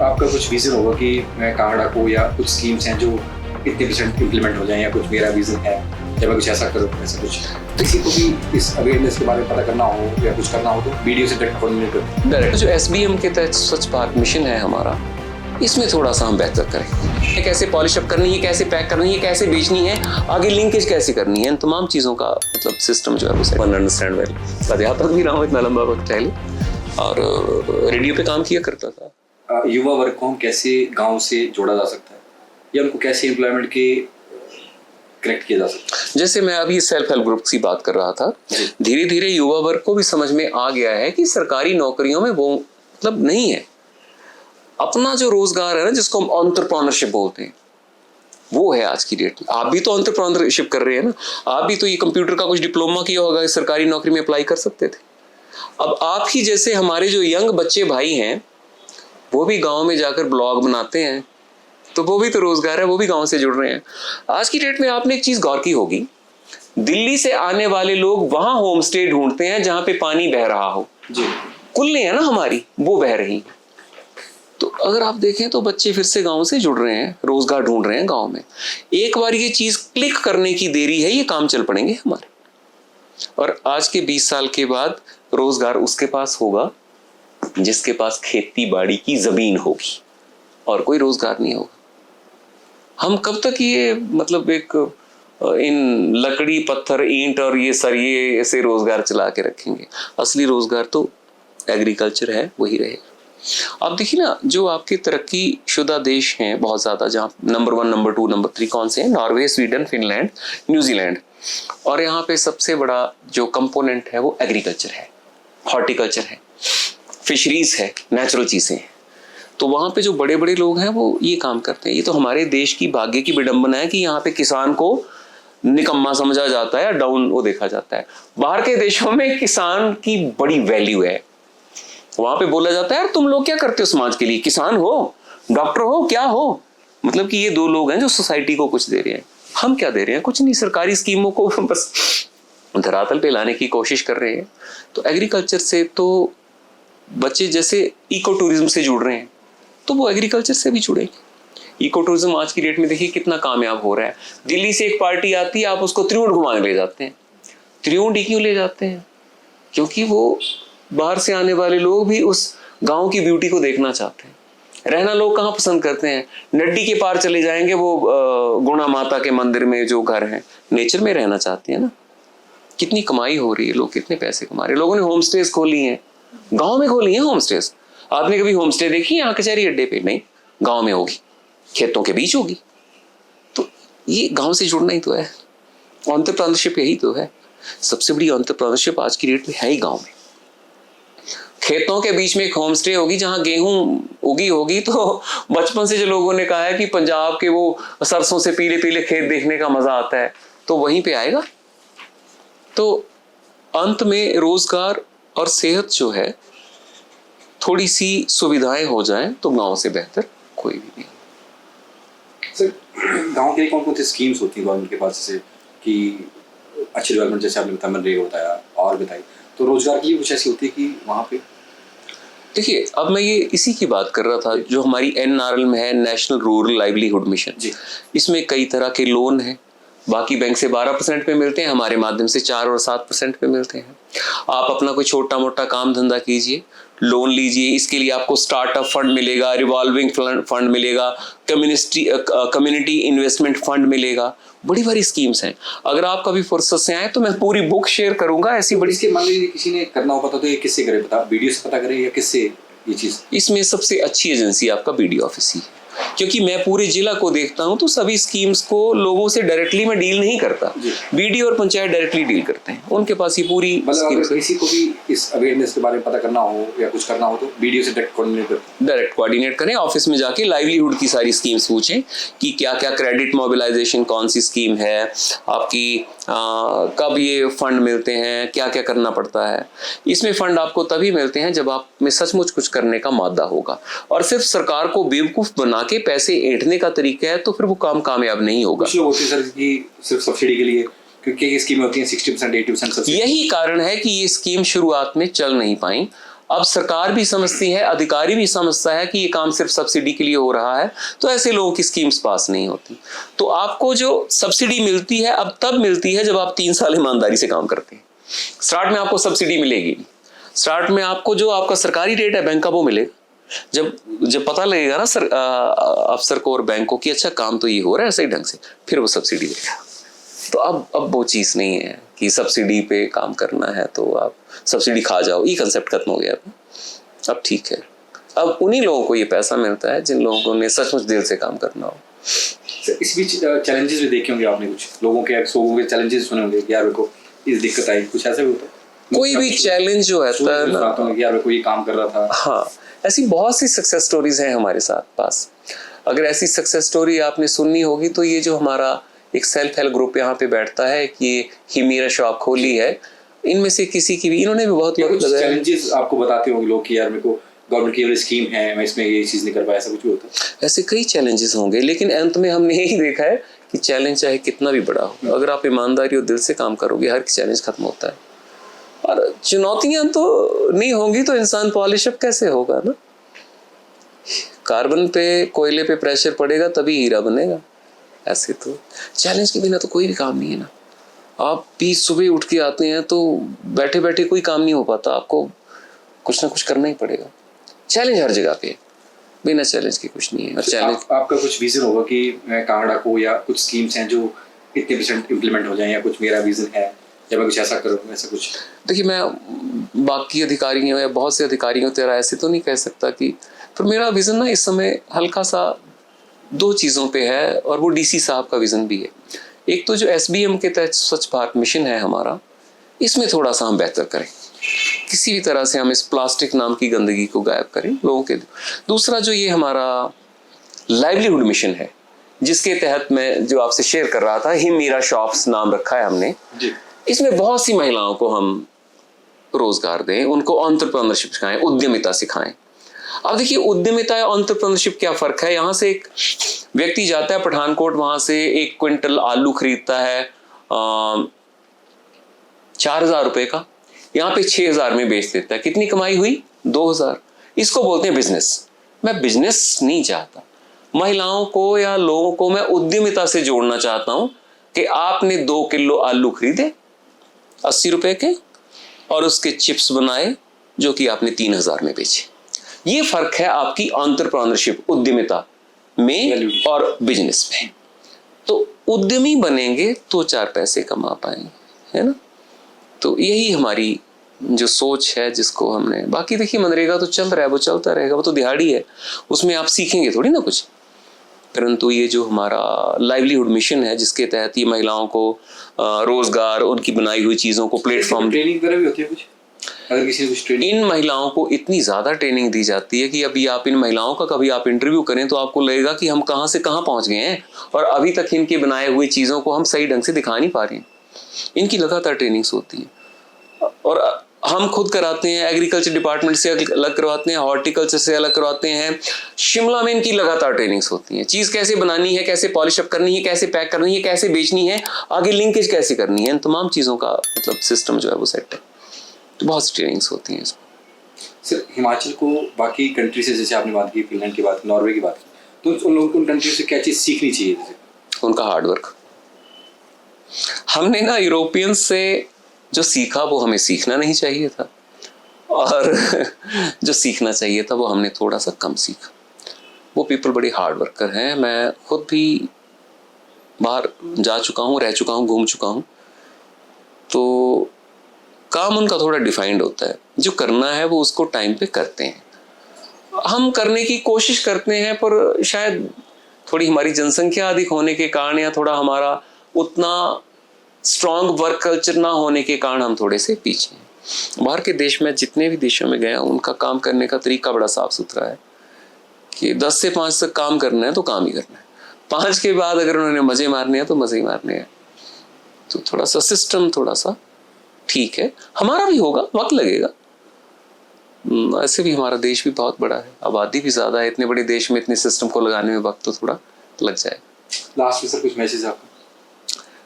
आपका कुछ विजन होगा कि मैं कांगड़ा को या कुछ स्कीम्स हैं जो कितने % इम्प्लीमेंट हो जाएं, या कुछ मेरा विजन है या मैं कुछ ऐसा करूँ, ऐसा कुछ किसी को भी इस अवेयरनेस के बारे में पता करना हो या कुछ करना हो तो वीडियो से डायरेक्ट कोऑर्डिनेट करें। डायरेक्ट जो SBM के तहत स्वच्छ भारत मिशन है हमारा, इसमें थोड़ा सा हम बेहतर करें। ये कैसे पॉलिश अप करनी है, कैसे पैक करनी है, कैसे बेचनी है, आगे लिंकेज कैसे करनी है, इन तमाम चीज़ों का मतलब सिस्टम जो है वो वन अंडरस्टैंड वेल। अध्यापक भी रहा हूँ इतना लंबा वक्त पहले, और रेडियो पे काम किया करता था। युवा वर्ग को हम कैसे गांव से जोड़ा जा सकता है या उनको कैसे एम्प्लॉयमेंट के कनेक्ट किया जा सकता है? जैसे मैं अभी सेल्फ हेल्प ग्रुप की बात कर रहा था, धीरे धीरे युवा वर्ग को भी समझ में आ गया है कि सरकारी नौकरियों में वो मतलब नहीं है। अपना जो रोजगार है ना, जिसको हम एंटरप्रेन्योरशिप बोलते हैं, वो है आज की डेट में। आप भी तो एंटरप्रेन्योरशिप कर रहे हैं ना, आप भी तो ये कंप्यूटर का कुछ डिप्लोमा किया होगा, सरकारी नौकरी में अप्लाई कर सकते थे। अब आप ही जैसे हमारे जो यंग बच्चे भाई हैं, वो भी गांव में जाकर ब्लॉग बनाते हैं, तो वो भी तो रोजगार है, वो भी गांव से जुड़ रहे हैं। आज की डेट में आपने एक चीज गौर की होगी, दिल्ली से आने वाले लोग वहां होम स्टे ढूंढते हैं जहां पे पानी बह रहा हो। जी, कुल्ले है ना हमारी, वो बह रही। तो अगर आप देखें तो बच्चे फिर से गांव से जुड़ रहे हैं, रोजगार ढूंढ रहे हैं गांव में। एक बार ये चीज क्लिक करने की देरी है, ये काम चल पड़ेंगे हमारे। और आज के 20 साल के बाद रोजगार उसके पास होगा जिसके पास खेती बाड़ी की जमीन होगी, और कोई रोजगार नहीं होगा। हम कब तक ये मतलब एक इन लकड़ी पत्थर ईंट और ये सरिये ऐसे रोजगार चला के रखेंगे? असली रोजगार तो एग्रीकल्चर है, वही रहेगा। आप देखिए ना, जो आपके तरक्की शुदा देश हैं बहुत ज्यादा, जहाँ नंबर 1, नंबर 2, नंबर 3 कौन से हैं? Norway, Sweden, Finland, New Zealand. और यहाँ पे सबसे बड़ा जो कंपोनेंट है वो एग्रीकल्चर है, हॉर्टिकल्चर है, फिशरीज है, नेचुरल चीजें हैं। तो वहां पे जो बड़े बड़े लोग हैं वो ये काम करते हैं। ये तो हमारे देश की भाग्य की विडंबना है कि यहाँ पे किसान को निकम्मा समझा जाता है, डाउन वो देखा जाता है। बाहर के देशों में किसान की बड़ी वैल्यू है। वहां पे बोला जाता है, यार तुम लोग क्या करते हो समाज के लिए? किसान हो, डॉक्टर हो, क्या हो? मतलब कि ये दो लोग हैं जो सोसाइटी को कुछ दे रहे हैं। हम क्या दे रहे हैं? कुछ नहीं, सरकारी स्कीमों को बस धरातल पे लाने की कोशिश कर रहे हैं। तो एग्रीकल्चर से तो बच्चे जैसे इको टूरिज्म से जुड़ रहे हैं, तो वो एग्रीकल्चर से भी जुड़ेंगे। इको टूरिज्म आज की डेट में देखिए कितना कामयाब हो रहा है। दिल्ली से एक पार्टी आती है, आप उसको त्रिउंड घुमाने ले जाते हैं। त्रिउंड ही क्यों ले जाते हैं? क्योंकि वो बाहर से आने वाले लोग भी उस गांव की ब्यूटी को देखना चाहते हैं। रहना लोग कहाँ पसंद करते हैं? नड्डी के पार चले जाएंगे, वो गुणा माता के मंदिर में जो घर है, नेचर में रहना चाहते हैं ना। कितनी कमाई हो रही है, लोग कितने पैसे कमा रहे हैं। लोगों ने होम स्टेज खोली हैं, गांव में खोली हैं होम स्टेज। आपने कभी होम स्टे देखी यहाँ कचहरी अड्डे पे? नहीं, गांव में होगी, खेतों के बीच होगी। तो ये गांव से जुड़ना ही तो है, एंटरप्रेन्योरशिप यही तो है। सबसे बड़ी एंटरप्रेन्योरशिप आज की डेट में है ही गांव में। खेतों के बीच में एक होम स्टे होगी जहां गेहूं उगी होगी। तो बचपन से जो लोगों ने कहा है कि पंजाब के वो सरसों से पीले पीले खेत देखने का मजा आता है, तो वहीं पे आएगा। तो अंत में रोजगार और सेहत जो है, थोड़ी सी सुविधाएं हो जाएं तो गांव से बेहतर कोई भी नहीं। सर, गांव के लिए कौन कौन सी स्कीम्स होती हैं गवर्नमेंट के पास, जैसे कि अच्छी डेवलपमेंट, जैसे आपने बताया मनरेगा बताया और बताई, तो रोजगार की कुछ ऐसी होती है कि वहाँ पे? देखिए, अब मैं ये इसी की बात कर रहा था जो हमारी NRL में है, नेशनल रूरल लाइवलीहुड मिशन। इसमें कई तरह के लोन हैं। बाकी बैंक से 12% पे मिलते हैं, हमारे माध्यम से 4 और 7% पे मिलते हैं। आप अपना कोई छोटा मोटा काम धंधा कीजिए, लोन लीजिए, इसके लिए आपको स्टार्टअप फंड मिलेगा, रिवॉल्विंग फंड मिलेगा, कम्युनिटी इन्वेस्टमेंट फंड मिलेगा। बड़ी बड़ी स्कीम्स हैं। अगर आप कभी फुर्सत से आए तो मैं पूरी बुक शेयर करूंगा ऐसी बड़ी। इसके मान लीजिए किसी ने करना हो पता, तो ये किससे करे? पता वीडियो से पता करे या किससे ये चीज? इसमें सबसे अच्छी एजेंसी आपका BDO ऑफिस ही है, क्योंकि मैं पूरे जिला को देखता हूं, तो सभी स्कीम्स को लोगों से डायरेक्टली मैं डील नहीं करता। BDO और पंचायत डायरेक्टली डील करते हैं, उनके पास ही पूरी मतलब किसी को भी इस अवेयरनेस के बारे में पता करना हो या कुछ करना हो तो BDO से डायरेक्ट कोऑर्डिनेट करें। ऑफिस में जाके लाइवलीहुड की सारी स्कीम्स पूछें कि क्या क्या क्रेडिट मोबिलाइजेशन, कौन सी स्कीम है आपकी, कब ये फंड मिलते हैं, क्या क्या करना पड़ता है। इसमें फंड आपको तभी मिलते हैं जब आप में सचमुच कुछ करने का मादा होगा। और सिर्फ सरकार को बेवकूफ बना के पैसे ऐंठने का तरीका है तो फिर वो काम कामयाब नहीं होगा। कुछ लोग होते हैं सर कि सिर्फ सब्सिडी के लिए, क्योंकि ये स्कीमें होती हैं 60% 80% सब्सिडी। यही कारण है कि ये स्कीम शुरुआत में चल नहीं पाई। अब सरकार भी समझती है, अधिकारी भी समझता है कि ये काम सिर्फ सब्सिडी के लिए हो रहा है, तो ऐसे लोगों की स्कीम्स पास नहीं होती। तो आपको जो सब्सिडी मिलती है अब तब मिलती है जब आप 3 साल ईमानदारी से काम करते हैं। स्टार्ट में आपको सब्सिडी मिलेगी नहीं। स्टार्ट में आपको जो आपका सरकारी रेट है बैंक का वो मिलेगा। जब पता लगेगा ना अफसर को और बैंक को कि अच्छा काम तो ये हो रहा है सही ढंग से, फिर वो सब्सिडी देगा। तो अब वो चीज़ नहीं है कि सब्सिडी पे काम करना है तो आप सब्सिडी खा जाओ, ये कंसेप्ट खत्म हो गया। अब ठीक है, अब उन्हीं लोगों को ये पैसा मिलता है जिन लोगों ने सचमुच दिल से काम करना हो। इस बीच चैलेंजेस भी देखे होंगे आपने, कुछ लोगों के चैलेंजेस सुने होंगे कि यार मेरे को इस दिक्कत आई, कुछ ऐसा भी होता है? कोई भी चैलेंज जो है यार मेरे को ये काम कर रहा था। हाँ, ऐसी बहुत सी सक्सेस स्टोरीज हैं हमारे साथ पास। अगर ऐसी सक्सेस स्टोरी आपने सुननी होगी तो ये जो हमारा एक सेल्फ हेल्प ग्रुप यहाँ पे बैठता है कि ही मेरा शॉप खोली है, इनमें से किसी की भी इन्होंने भी बहुत कुछ चैलेंजेस आपको बताते होंगे लोग कि यार मेरे को गवर्नमेंट की स्कीम है, मैं इसमें ये चीज़ नहीं कर पाया, ऐसा कुछ भी होता है? ऐसे कई चैलेंजेस होंगे, लेकिन अंत में हमने यही देखा है कि चैलेंज चाहे कितना भी बड़ा हो, अगर आप ईमानदारी और दिल से काम करोगे हर चैलेंज खत्म होता है। और चुनौतियां तो नहीं होंगी तो इंसान पॉलिश अप कैसे होगा ना। कार्बन पे, कोयले पे प्रेशर पड़ेगा तभी हीरा बनेगा। ऐसे तो चैलेंज के बिना तो कोई भी काम नहीं है ना। आप भी सुबह उठ के आते हैं तो बैठे बैठे कोई काम नहीं हो पाता, आपको कुछ ना कुछ करना ही पड़ेगा। चैलेंज हर जगह पे है, बिना चैलेंज के कुछ नहीं है। अच्छा, आपका कुछ विजन होगा कि मैं कांगड़ा को, या कुछ स्कीम्स हैं जो इतने % इम्प्लीमेंट हो जाएं, या कुछ मेरा विजन है या मैं कुछ ऐसा करूँ, ऐसा कुछ? देखिए, मैं बाकी अधिकारियों या बहुत से अधिकारियों तरह ऐसे तो नहीं कह सकता कि, पर मेरा विजन ना इस समय हल्का सा 2 चीज़ों पे है, और वो डीसी साहब का विजन भी है। एक तो जो SBM के तहत स्वच्छ भारत मिशन है हमारा, इसमें थोड़ा सा हम बेहतर करें, किसी भी तरह से हम इस प्लास्टिक नाम की गंदगी को गायब करें लोगों के। दूसरा जो ये हमारा लाइवलीहुड मिशन है, जिसके तहत मैं जो आपसे शेयर कर रहा था, ही मेरा शॉप्स नाम रखा है हमने जी। इसमें बहुत सी महिलाओं को हम रोजगार दें, उनको एंटरप्रेन्योरशिप सिखाएं, उद्यमिता सिखाएं। अब देखिए, उद्यमिता या एंटरप्रेन्योरशिप क्या फर्क है। यहाँ से एक व्यक्ति जाता है पठानकोट, वहां से 1 क्विंटल आलू खरीदता है 4,000 रुपए का, यहाँ पे 6,000 में बेच देता है। कितनी कमाई हुई? 2,000। इसको बोलते हैं बिजनेस। मैं बिजनेस नहीं चाहता, महिलाओं को या लोगों को मैं उद्यमिता से जोड़ना चाहता हूं कि आपने 2 किलो आलू खरीदे 80 रुपए के, और उसके चिप्स बनाए जो कि आपने 3,000 में बेचे। ये फर्क है आपकी एंटरप्रेन्योरशिप, उद्यमिता में और बिजनेस में। तो उद्यमी बनेंगे तो 4 पैसे कमा पाएंगे, है ना। तो यही हमारी जो सोच है जिसको हमने, बाकी देखिए मनरेगा तो चल रहा है, वो चलता रहेगा, वो तो दिहाड़ी है, उसमें आप सीखेंगे थोड़ी ना कुछ। परंतु ये जो हमारा लाइवलीहुड मिशन है, जिसके तहत ये महिलाओं को रोजगार, उनकी बनाई हुई चीजों को प्लेटफॉर्म, ट्रेनिंग वगैरह भी होती है कुछ? अगर किसी कुछ ट्रेनिंग, इन महिलाओं को इतनी ज्यादा ट्रेनिंग दी जाती है कि अभी आप इन महिलाओं का कभी आप इंटरव्यू करें तो आपको लगेगा कि हम कहां से कहां पहुंच गए हैं, और अभी तक इनके बनाए हुए चीजों को हम सही ढंग से दिखा नहीं पा रहे हैं। इनकी लगातार ट्रेनिंग्स होती है, और हम खुद कराते हैं, एग्रीकल्चर डिपार्टमेंट से अलग करवाते हैं, हॉर्टिकल्चर से अलग करवाते हैं। शिमला में इनकी लगातार ट्रेनिंग्स होती हैं। चीज़ कैसे बनानी है, कैसे पॉलिश अप करनी है, कैसे पैक करनी है, कैसे बेचनी है, आगे लिंकेज कैसे करनी है, इन तमाम चीज़ों का मतलब सिस्टम जो है वो सेट है। तो बहुत सी ट्रेनिंग्स होती हैं इसमें। सर, हिमाचल को बाकी कंट्री से, जैसे आपने बात की फिनलैंड की बात की, नॉर्वे की बात की, तो उन लोगों को उन कंट्री से क्या चीज़ सीखनी चाहिए? जैसे उनका हार्डवर्क। हमने ना यूरोपियंस से जो सीखा वो हमें सीखना नहीं चाहिए था, और जो सीखना चाहिए था वो हमने थोड़ा सा कम सीखा। वो पीपल बड़े हार्ड वर्कर हैं। मैं खुद भी बाहर जा चुका हूँ, रह चुका हूँ, घूम चुका हूँ। तो काम उनका थोड़ा डिफाइंड होता है, जो करना है वो उसको टाइम पे करते हैं। हम करने की कोशिश करते हैं, पर शायद थोड़ी हमारी जनसंख्या अधिक होने के कारण, या थोड़ा हमारा उतना स्ट्रॉन्ग वर्क कल्चर ना होने के कारण हम थोड़े से पीछे हैं। बाहर के देश में, जितने भी देशों में गया, उनका काम करने का तरीका बड़ा साफ सुथरा है कि 10 से 5 तक काम करना है तो काम ही करना है, 5 के बाद अगर उन्होंने मजे मारने हैं तो मजे ही मारने हैं। तो थोड़ा सा सिस्टम थोड़ा सा ठीक है, हमारा भी होगा, वक्त लगेगा। ऐसे भी हमारा देश भी बहुत बड़ा है, आबादी भी ज्यादा है, इतने बड़े देश में इतने सिस्टम को लगाने में वक्त तो थोड़ा लग जाए। लास्ट में सर कुछ मैसेज आपका?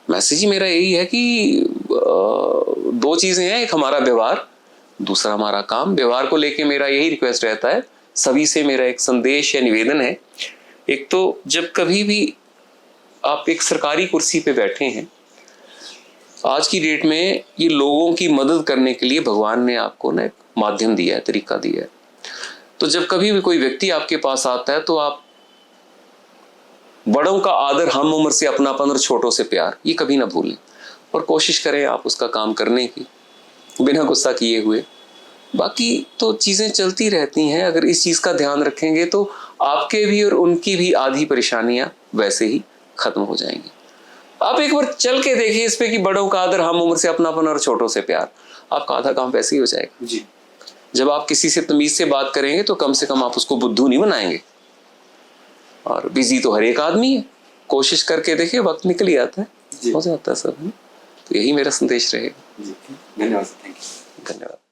मैसेज ही मेरा यही है कि 2 चीज़ें हैं। एक हमारा व्यवहार, दूसरा हमारा काम व्यवहार को लेके मेरा यही रिक्वेस्ट रहता है, सभी से मेरा एक संदेश या निवेदन है। एक तो जब कभी भी आप एक सरकारी कुर्सी पे बैठे हैं, आज की डेट में ये लोगों की मदद करने के लिए भगवान ने आपको ना एक माध्यम दिया है, तरीका दिया है। तो जब कभी भी कोई व्यक्ति आपके पास आता है तो आप बड़ों का आदर, हम उम्र से अपनापन और छोटों से प्यार, ये कभी ना भूलें और कोशिश करें आप उसका काम करने की बिना गुस्सा किए हुए। बाकी तो चीज़ें चलती रहती हैं, अगर इस चीज़ का ध्यान रखेंगे तो आपके भी और उनकी भी आधी परेशानियां वैसे ही खत्म हो जाएंगी। आप एक बार चल के देखिए इस पे कि बड़ों का आदर, हम उम्र से अपनापन और छोटों से प्यार, आपका आधा काम वैसे ही हो जाएगा। जी। जब आप किसी से तमीज से बात करेंगे तो कम से कम आप उसको बुद्धू नहीं बनाएंगे। और बिजी तो हर एक आदमी है, कोशिश करके देखिए, वक्त निकल ही आता है, हो जाता है सब। तो यही मेरा संदेश रहेगा। धन्यवाद। Thank you. धन्यवाद।